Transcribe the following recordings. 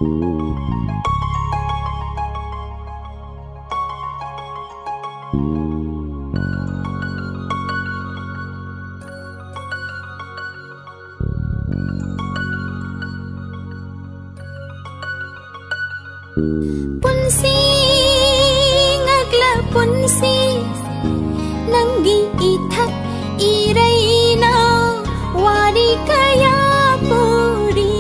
Punsi ngagla punsi nanggi ithak irai na wari kaya puri.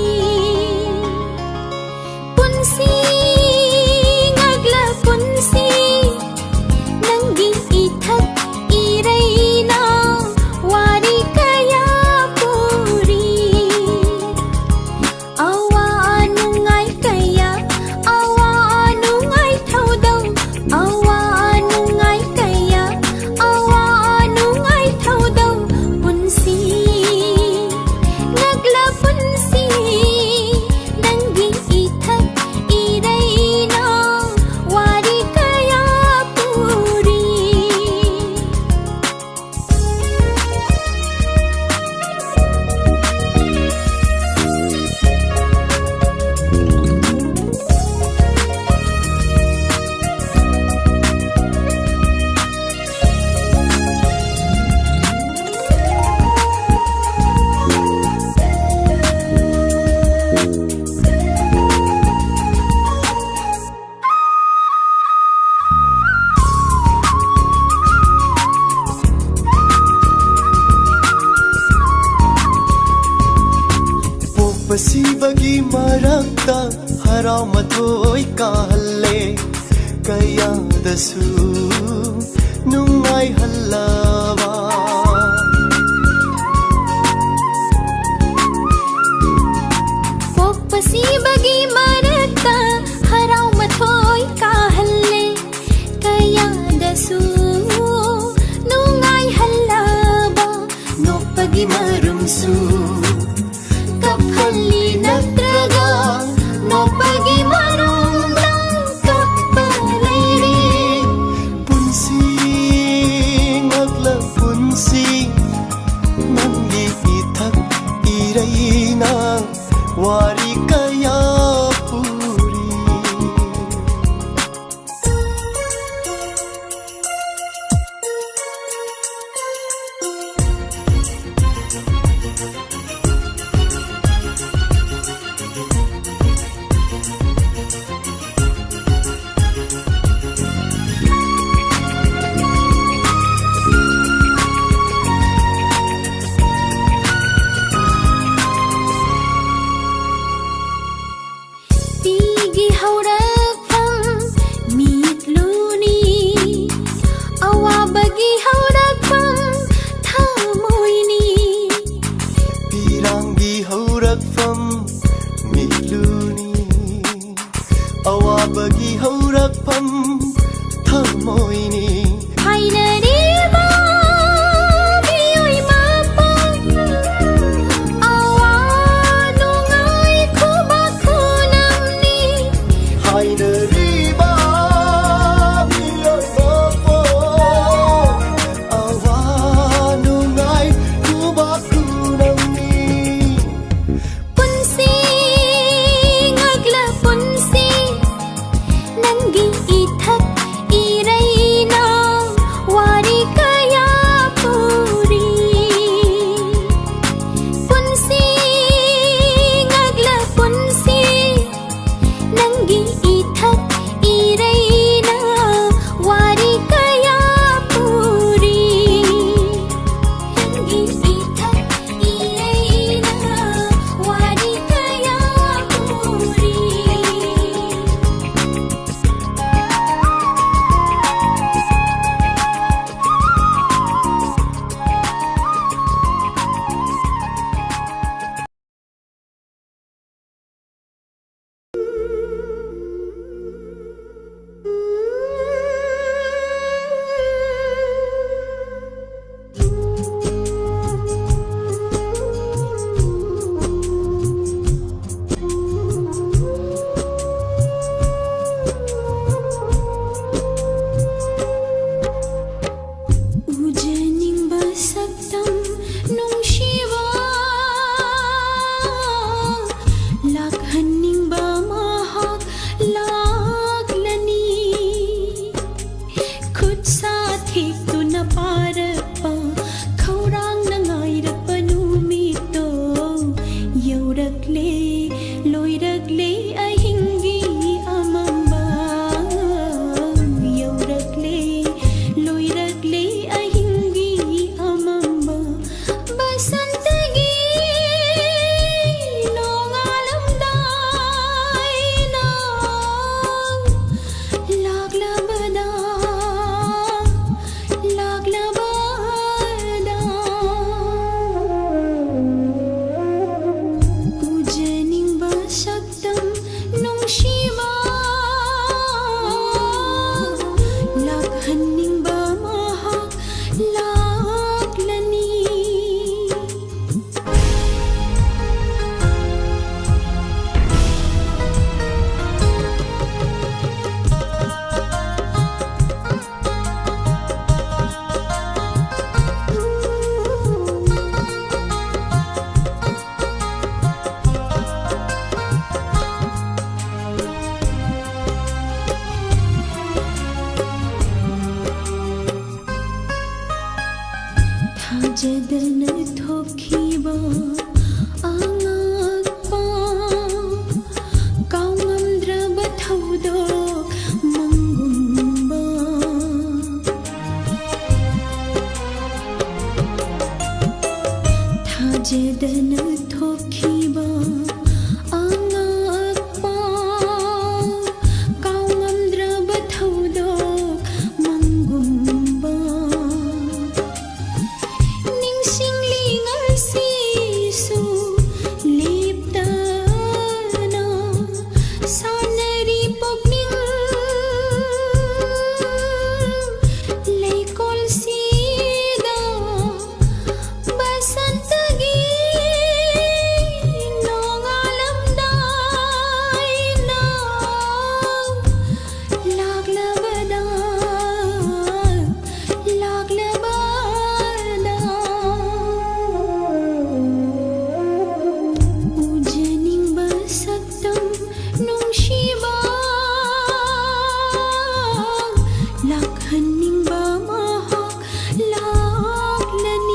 Punsi ngagla punsi nanggi ithak irai na wari kaya puri. Awa anungai kaya awa anungai thaudau awa anungai kaya awa anungai thaudau punsi ngagla punsi nanggi ithak irai na wari kaya puri. Pasibagi marakta haramathoy kahalle kayadasu nungai hallava. Pasibagi marakta haramathoy kahalle kayadasu nungai hallava. No pagi marumsu kaphalli natraga no pagi marundang kapalairi. Punsi ngagla punsi nanggi ithak irai na wari kaya puri. ꯊꯥꯖꯗꯅ ꯊꯣꯛꯈꯤꯕ ꯑꯉꯛꯄ ꯀꯥꯎꯉꯝꯗ꯭ꯔꯕ ꯊꯧꯗꯣꯛ ꯃꯪꯒꯨꯝꯕ ꯊꯥꯖꯗꯅ ꯊꯣꯛꯈꯤꯕ ꯑꯉꯛꯄ ꯀꯥꯎꯉꯝꯗ꯭ꯔꯕ ꯊꯧꯗꯣꯛ ꯃꯪꯒꯨꯝꯕ ꯅꯤꯡꯁꯤꯡꯂꯤ ꯉꯁꯤꯁꯨ ꯂꯦꯞꯇꯅ ꯁꯥꯟꯅꯔꯤ ꯄꯨꯛꯅꯤꯡ ꯂꯩꯀꯣꯜꯁꯤꯗ ꯕꯁꯟꯇꯒꯤ ꯅꯣꯡꯉꯥꯜꯂꯝꯗꯥꯏꯅ ꯂꯥꯛꯂꯕꯗ 우주닝바 삭담 농시바 락한닝바 마학 락라니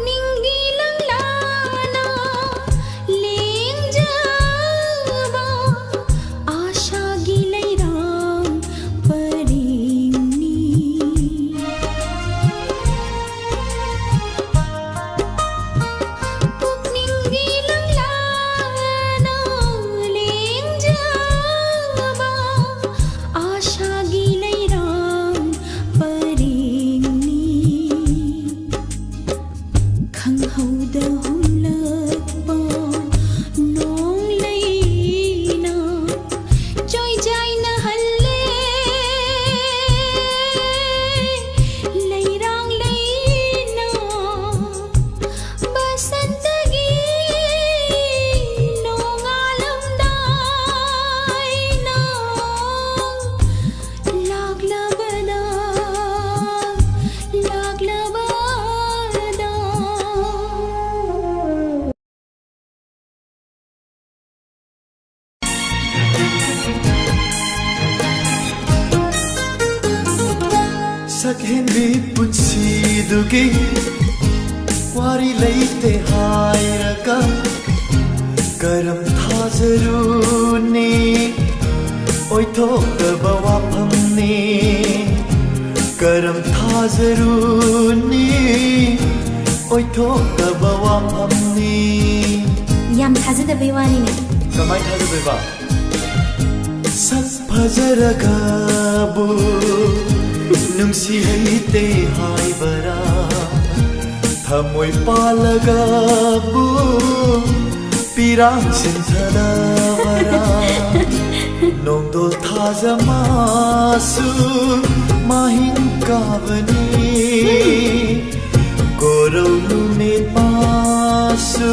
ning langlana lengjaba आशा की लैराम परेंनी पुकनिंगी लंगलाना लेंgjaba आशा की लैराम परेंनी खंगहौदा हुमलकपा नोंग लैना जोय जायना हल्ले लैरांग लैना बसंतगी नोंगालमदायना लागलबदा sakhenbi punsidugi wari leite hairaga karam thazaruni oithokaba waphamni karam thazaruni oithokaba waphamni याम थाजदबे वानीने kamai thazabeba sak phazaragabu nungsi haite haibara thamoi palagabu pirang sinthadavara nongdol thazamasu mahin kavani korolu ne pasu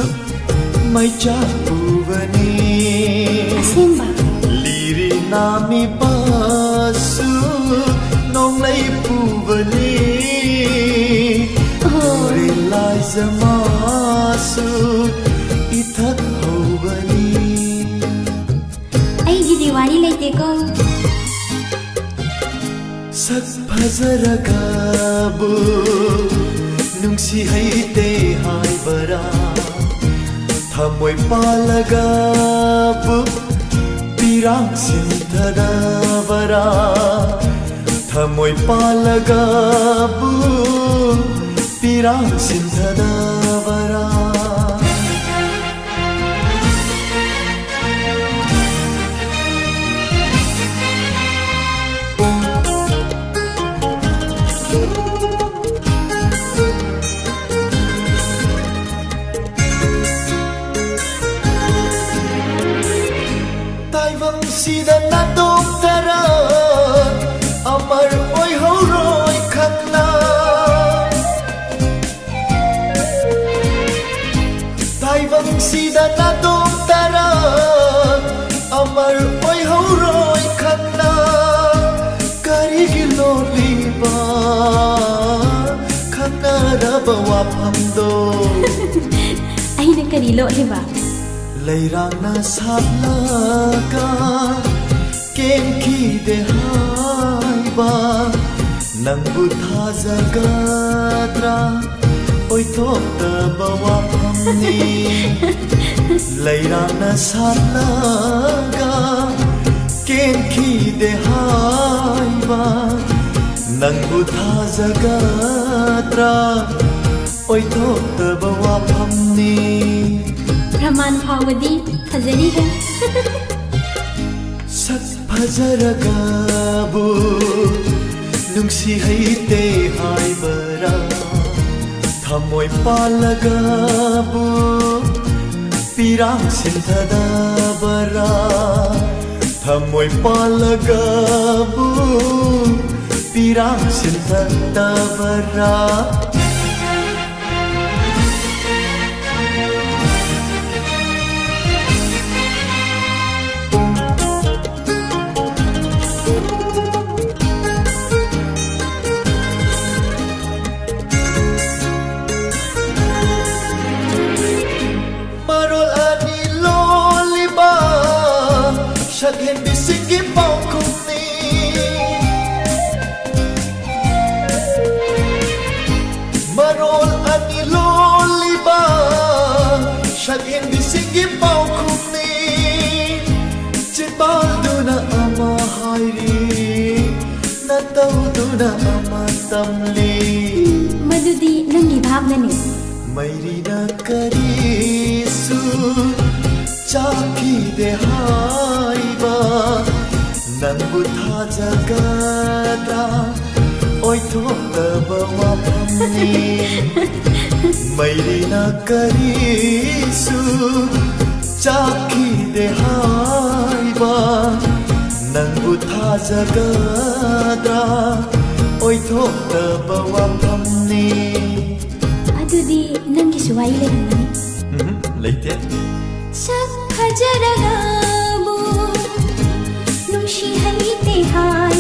maicha puvani असेंबा liri nami pasu nong lay puvani ore lai zamasu ithak hovani ꯑꯩꯒꯤ ꯗꯤꯋꯥꯂꯤ ꯂꯩꯇꯦꯀꯣ sak phazaragabu nungsi haite haibara thamoi palagabu pirang sinthadavara thamoi palagabu pirang sinthadavara taivang sida na doktara amar oi horoi khakna taivang sida na doktara amar oi horoi khakna karigi loliba khakna raba wapam ꯃꯐꯝꯗꯣ ꯑꯩꯅ ꯀꯔꯤ ꯂꯣꯠꯂꯤꯕ ꯂꯩꯔꯥꯡꯅ ꯁꯥꯠꯂꯒ ꯀꯦꯟꯈꯤꯗꯦ ꯍꯥꯏꯕ ꯅꯪꯕꯨ ꯊꯥꯖꯒꯗ꯭ꯔꯥ ꯑꯣꯏꯊꯣꯛꯇꯕ ꯋꯥꯐꯝꯅꯤ ꯂꯩꯔꯥꯡꯅ ꯁꯥꯠꯂꯒ ꯀꯦꯟꯈꯤꯗꯦ ꯍꯥꯏꯕ ꯅꯪꯕꯨ ꯊꯥꯖꯒꯗ꯭ꯔꯥ ꯑꯣꯏꯊꯣꯛꯇꯕ ꯋꯥꯐꯝꯅꯤ प्रमाण फावदी फजरी है ꯁꯛ ꯐꯖꯔꯒꯕꯨ ꯅꯨꯡꯁꯤ ꯍꯩꯇꯦ ꯍꯥꯏꯕꯔꯥ ꯊꯃꯣꯏ ꯄꯥꯜꯂꯒꯕꯨ ꯄꯤꯔꯥꯡ ꯁꯤꯟꯊꯗꯕꯔꯥ ꯊꯃꯣꯏ ꯄꯥꯜꯂꯒꯕꯨ ꯄꯤꯔꯥꯡ ꯁꯤꯟꯊꯗꯕꯔꯥ Shaghen bisingi paukuni Marol ani loliba Shaghen bisingi paukuni Chitalduna ama hairi Natawduna ama tamli मधुदी नंगी Bhavnani Mairina karisu Chakide haiba Nangbu thajagada Oithoktaba wafamni Mairina karisu Chakide haiba Nangbu thajagada Oithoktaba wafamni अदुदी नंगी सुवाई लेनी Leite sak fajarabu nungshi haite hai